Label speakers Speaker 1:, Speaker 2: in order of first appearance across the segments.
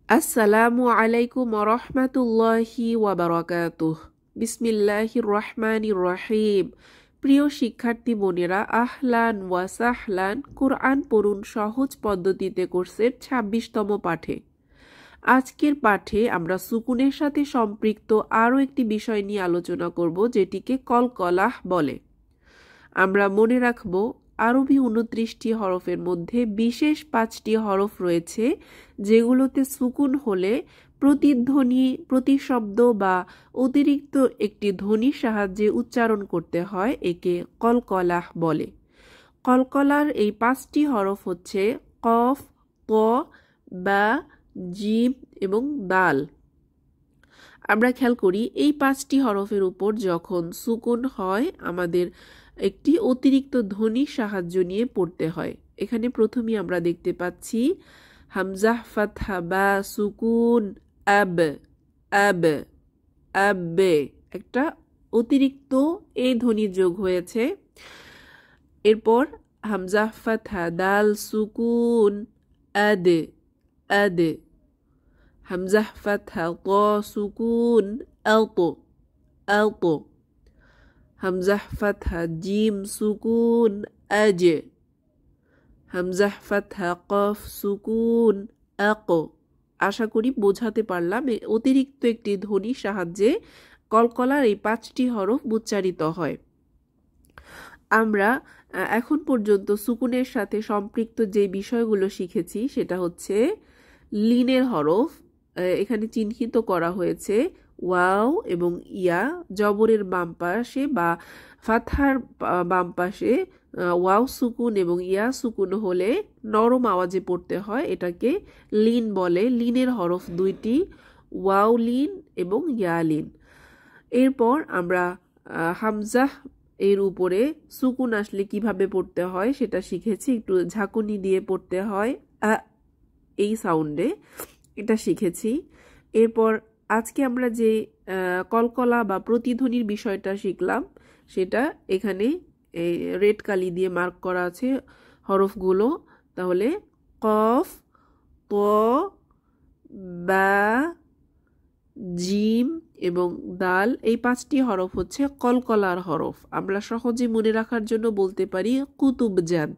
Speaker 1: আসসালামু আলাইকুম রহমাতুল্লাহি ওয়াবারাকাতুহ। বিসমিল্লাহির রহমানির রহিম। প্রিয় শিক্ষার্থী বোনেরা, আহলান ওয়া সাহলান। কুরআন পড়ুন সহজ পদ্ধতিতে কোর্সের ২৬তম পাঠে। আজকের পাঠে আমরা সুকুনের সাথে সম্পৃক্ত আরও একটি বিষয় নিয়ে আলোচনা করব, যেটিকে কলকলাহ বলে। আমরা মনে রাখব, আরবি ২৯টি হরফের মধ্যে বিশেষ ৫টি হরফ রয়েছে যেগুলোতে সুকুন হলে প্রতিধ্বনি, প্রতিশব্দ বা অতিরিক্ত একটি ধ্বনির সাহায্যে উচ্চারণ করতে হয়। একে কলকলাহ বলে। কলকলার এই ৫টি হরফ হচ্ছে কফ, ত, বা, জিম এবং দাল। আমরা খেয়াল করি, এই ৫টি হরফের উপর যখন সুকুন হয় আমাদের একটি অতিরিক্ত ধ্বনির সাহায্য নিয়ে পড়তে হয়। এখানে প্রথমেই আমরা দেখতে পাচ্ছি হামজাহ ফাতহা বা সুকুন আব, আব, আবে, একটা অতিরিক্ত এই ধ্বনির যোগ হয়েছে। এরপর হামজাহ ফাতহা দাল সুকুন আদ, আদ, হামজাহ ফাতহা ত সুকুন আলতো, আলতো, হামজাহ ফাতহা জিম সুকুন আজ, হামজাহ ফাতহা কফ সুকুন আক। আশা করি বোঝাতে পারলাম। অতিরিক্ত একটি ধ্বনির সাহায্যে কলকলার এই ৫টি হরফ উচ্চারিত হয়। আমরা এখন পর্যন্ত সুকুনের সাথে সম্পৃক্ত যে বিষয়গুলো শিখেছি সেটা হচ্ছে লিনের হরফ। এখানে চিহ্নিত করা হয়েছে ওয়াও এবং ইয়া। জবরের বাম পাশে বা ফাতহার বাম পাশে ওয়াও সুকুন এবং ইয়া সুকুন হলে নরম আওয়াজে পড়তে হয়, এটাকে লিন বলে। লিনের হরফ ২টি, ওয়াও লিন এবং ইয়া লিন। এরপর আমরা হামজাহ এর উপরে সুকুন আসলে কিভাবে পড়তে হয় সেটা শিখেছি। একটু ঝাঁকুনি দিয়ে পড়তে হয় এই সাউন্ডে, এটা শিখেছি। এরপর আজকে আমরা যে কলকলা বা প্রতিধ্বনির বিষয়টা শিখলাম সেটা এখানে রেড কালি দিয়ে মার্ক করা আছে হরফগুলো। তাহলে কফ, ত, বা, জিম এবং দাল, এই ৫টি হরফ হচ্ছে কলকলার হরফ। আমরা সহজে মনে রাখার জন্য বলতে পারি কুতুবজাদ।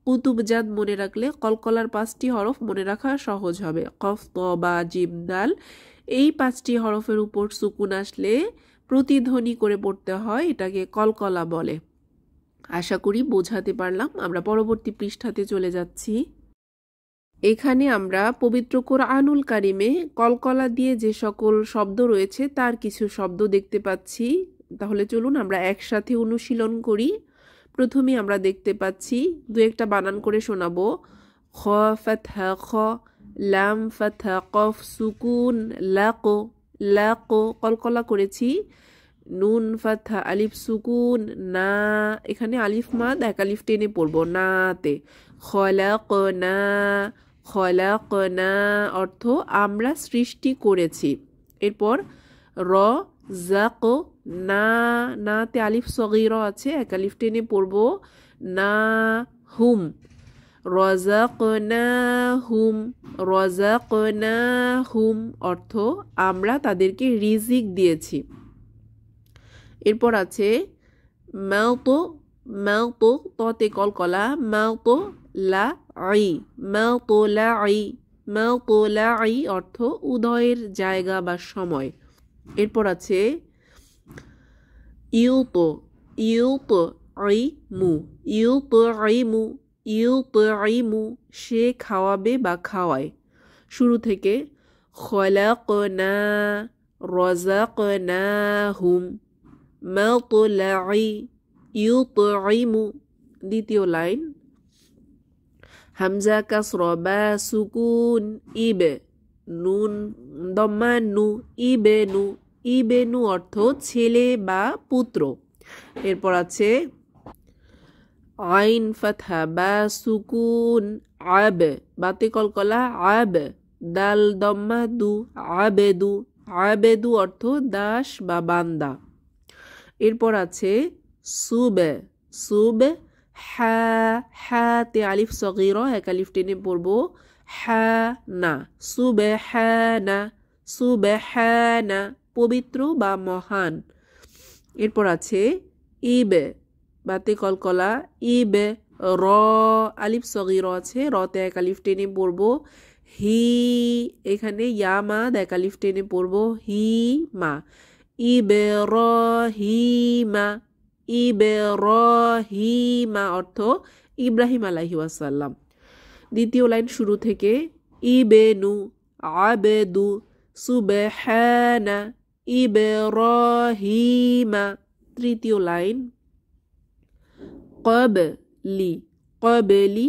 Speaker 1: কুতুবজাদ মনে রাখলে কলকলার ৫টি হরফ মনে রাখা সহজ হবে। কফ, ত, বা, জিম, দাল, এই ৫টি হরফের উপর সুকুন আসলে প্রতিধ্বনি করে পড়তে হয়, এটাকে কলকলা বলে। আশা করি বোঝাতে পারলাম। আমরা পরবর্তী পৃষ্ঠাতে চলে যাচ্ছি। এখানে আমরা পবিত্র কোরআনুল কারিমে কলকলা দিয়ে যে সকল শব্দ রয়েছে তার কিছু শব্দ দেখতে পাচ্ছি। তাহলে চলুন আমরা একসাথে অনুশীলন করি। প্রথমে আমরা দেখতে পাচ্ছি, দু একটা বানান করে শোনাবো। খ ফাতহা খ, লাম ফাতহা কফ সুকুন লাক, লাক কলকলা করেছি। নুন ফাতহা আলিফ সুকুন না, এখানে আলিফ মাদ এক আলিফ টেনে পড়বো নাতে। খলাকনা, খলাকনা অর্থ আমরা সৃষ্টি করেছি। এরপর র জাক না, নাতে আলিফ সগীরা আছে এক আলিফ টেনে পড়বো না হুম। রযাকনাহুম, রযাকনাহুম অর্থ আমরা তাদেরকে রিজিক দিয়েছি। এরপর আছে মাউতো, মাউতো ততে কলকলা, মাউতো লা আই, মাউতো লা আই, মাউতো লা আই অর্থ উদয়ের জায়গা বা সময়। এরপর আছে ইউতো, ইউতো আই মু, ইউতো আই মু, ইউতো আই মু সে খাওয়াবে বা খাওয়ায়। শুরু থেকে খলাকনা, রযাকনাহুম, মাতলাই, ইউতইমু। দ্বিতীয় লাইন হামজা কাসরা বা সুকুন ইব, নুন দম্মা নু, ইবেনু, ইবেনু অর্থ ছেলে বা পুত্র। এরপর আছে আইন ফাতহা বা সুকুন আব, বাতে কলকলা আব, দাল দম্মা দু, আবেদু, আবেদু অর্থ দাস বা বান্দা। এরপর আছে সুব, সুব হা, হাতে আলিফ সগীরা এক আলিফ টেনে পড়বো হানা সুবহানা সুবহানা পবিত্র বা মহান। এরপর আছে ইব বাতে কলকলা ইব র আলিফ সগীর আছে রতে এক আলিফ টেনে পড়বো হি এখানে ইয়া মা এক আলিফ টেনে পড়বো হি মা ইবরাহিমা ইবরাহিমা অর্থ ইব্রাহিম আলাইহি ওয়াসাল্লাম। দ্বিতীয় লাইন শুরু থেকে ইবেনু আবেদু সুবহানা ইবরাহিমা। তৃতীয় লাইন কবলি কবলি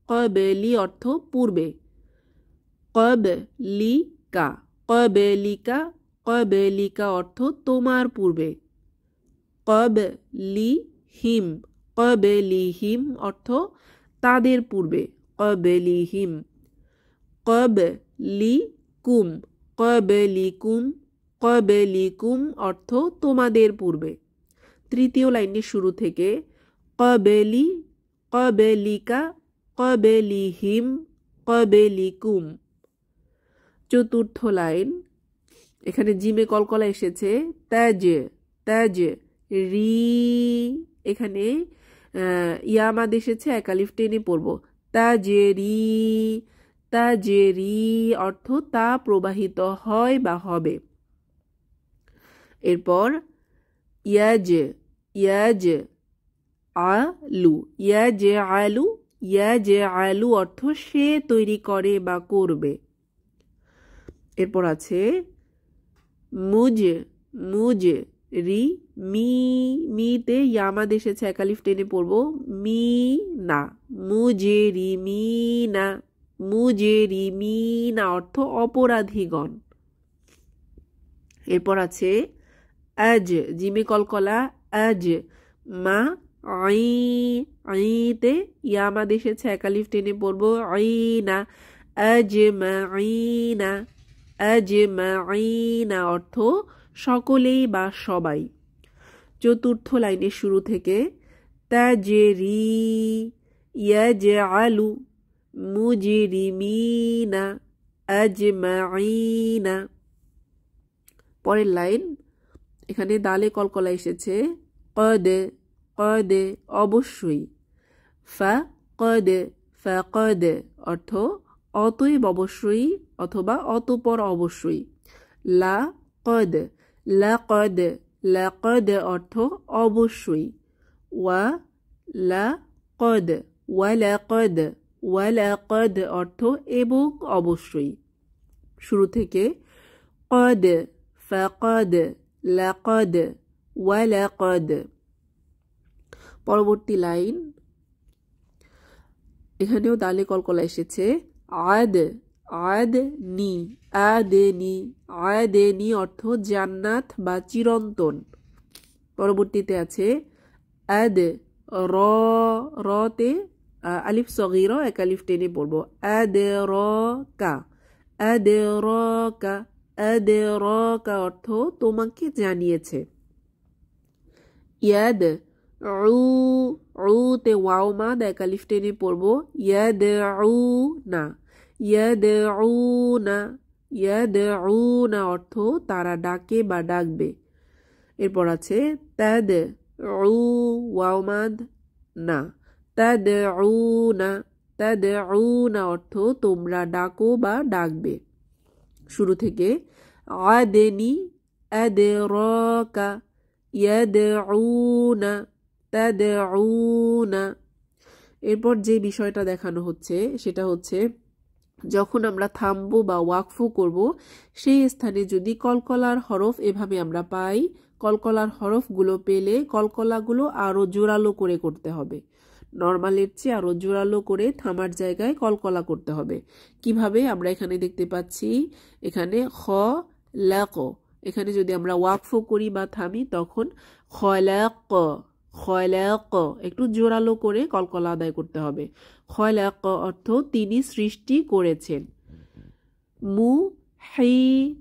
Speaker 1: কবলি অর্থ পূর্বে কবলিকা কবলিকা কবলিকা অর্থ তোমার পূর্বে কবলিহিম কবলিহিম অর্থ তাদের পূর্বে কবলিহিম কবলিকুম কবলিকুম কবলিকুম অর্থ তোমাদের পূর্বে। তৃতীয় লাইনের শুরু থেকে কবলি কবলিকা কবলিহিম কবলিকুম। চতুর্থ লাইন এখানে জিমে কলকলা এসেছে তাজ তাজ রি এখানে ইয়ামাদ এসেছে এক আলিফ টেনে পড়বো তাজেরি তাজেরি অর্থ তা প্রবাহিত হয় বা হবে। এরপর ইয়াজ ইয়াজ আলু ইয়াজ আলু ইয়াজ আলু অর্থ সে তৈরি করে বা করবে। এরপর আছে মুজ মুজ রি মি মিতে ইয়ামাদ এসেছে এক আলিফ টেনে পড়বো মি না মুজেরি মি না মুজেরি মি না অর্থ অপরাধীগণ। এরপর আছে আজ জিমে কলকলা আজ মা আই আইতে ইয়ামাদ এসেছে এক আলিফ টেনে পড়বো আইনা আজমাইনা আজমাইনা অর্থ সকলেই বা সবাই। চতুর্থ লাইনের শুরু থেকে তাজেরি ইয়াজআলু মুজরিমিনা আজমাইনা। পরের লাইন এখানে দালে কলকলা এসেছে কদ কদ অবশ্যই ফাকদ ফাকদ অর্থ অতএব অবশ্যই অথবা অতঃপর অবশ্যই। লাকদ লাকদ লাকদ অর্থ অবশ্যই। ওয়া লাকদ ওয়ালাকদ ওয়ালাকদ অর্থ এবং অবশ্যই। শুরু থেকে কদ ফাকদ লাকদ ওয়ালাকদ। পরবর্তী লাইন এখানেও দালে কলকলা এসেছে আদ আদনি আদেনি আদেনি অর্থ জান্নাত বা চিরন্তন। পরবর্তীতে আছে আদ র রতে আলিফ সগীর এক আলিফ টেনে পড়বো আদ র কা আদ র কা আদ র কা অর্থ তোমাকে জানিয়েছে। ইয়াদ তে ওয়াও মাদ এক আলিফ টেনে পড়বো ইয়াদউনা ইয়াদউনা ইয়াদউনা অর্থ তারা ডাকে বা ডাকবে। এরপর আছে তাদ ওয়াও মাদ না তাদউনা তাদউনা অর্থ তোমরা ডাকো বা ডাকবে। শুরু থেকে আদেনি আদরাকা ইয়াদউনা তাদউনা। এরপর যে বিষয়টা দেখানো হচ্ছে সেটা হচ্ছে যখন আমরা থামবো বা ওয়াকফু করব সেই স্থানে যদি কলকলার হরফ এভাবে আমরা পাই কলকলার হরফগুলো পেলে কলকলাগুলো আরো জোরালো করে করতে হবে। নর্মালের চেয়ে আরো জোরালো করে থামার জায়গায় কলকলা করতে হবে। কিভাবে আমরা এখানে দেখতে পাচ্ছি এখানে খ লাক এখানে যদি আমরা ওয়াকফু করি বা থামি তখন খলাক খলাক একটু জোরালো করে কলকলা আদায় করতে হবে। খলাক অর্থ তিনি সৃষ্টি করেছেন। মুহিত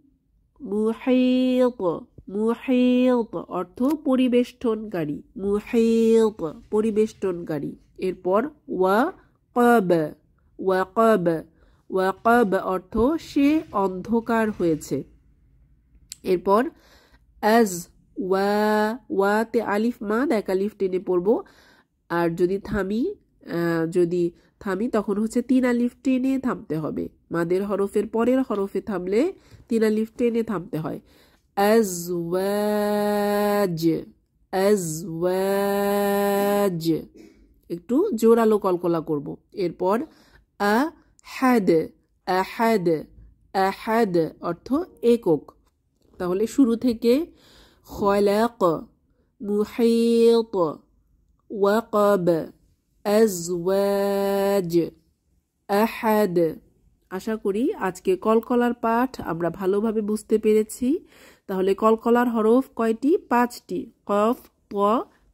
Speaker 1: মুহিত অর্থ পরিবেষ্টনকারী মুহিত পরিবেষ্টনকারী। এরপর ওয়াকাব ওয়াকাব ওয়াকাব অর্থ সে অন্ধকার হয়েছে। এরপর আজ ওয়াতে আলিফ মাদ এক আলিফ টেনে পড়বো। আর যদি থামি তখন হচ্ছে 3 আলিফ টেনে থামতে হবে। মাদের হরফের পরের হরফে থামলে 3 আলিফ টেনে থামতে হয়। আজওয়াজ আজওয়াজ, একটু জোরালো কলকলা করব। এরপর আহাদ আহাদ আহাদ অর্থ একক। তাহলে শুরু থেকে খলাক, মুহিত, ওয়াকাব, আজওয়াজ, আহাদ। আশা করি আজকে কলকলার পাঠ আমরা ভালোভাবে বুঝতে পেরেছি। তাহলে কলকলার হরফ কয়টি? 5টি, কফ, ত,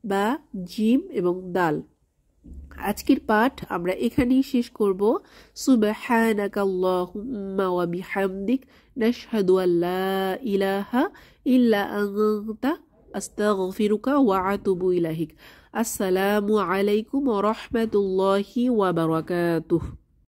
Speaker 1: বা, জিম এবং দাল। আজকের পাঠ আমরা এখানেই শেষ করব। সুবহানাকাল্লাহুম্মা ওয়া বিহামদিক নাশহাদু আল্লা ইলাহা ইল্লা আনতা আস্তাগফিরুকা ওয়া আতুবু ইলাইক। আসসালামু আলাইকুম ওয়া রাহমাতুল্লাহি ওয়া বারাকাতুহু।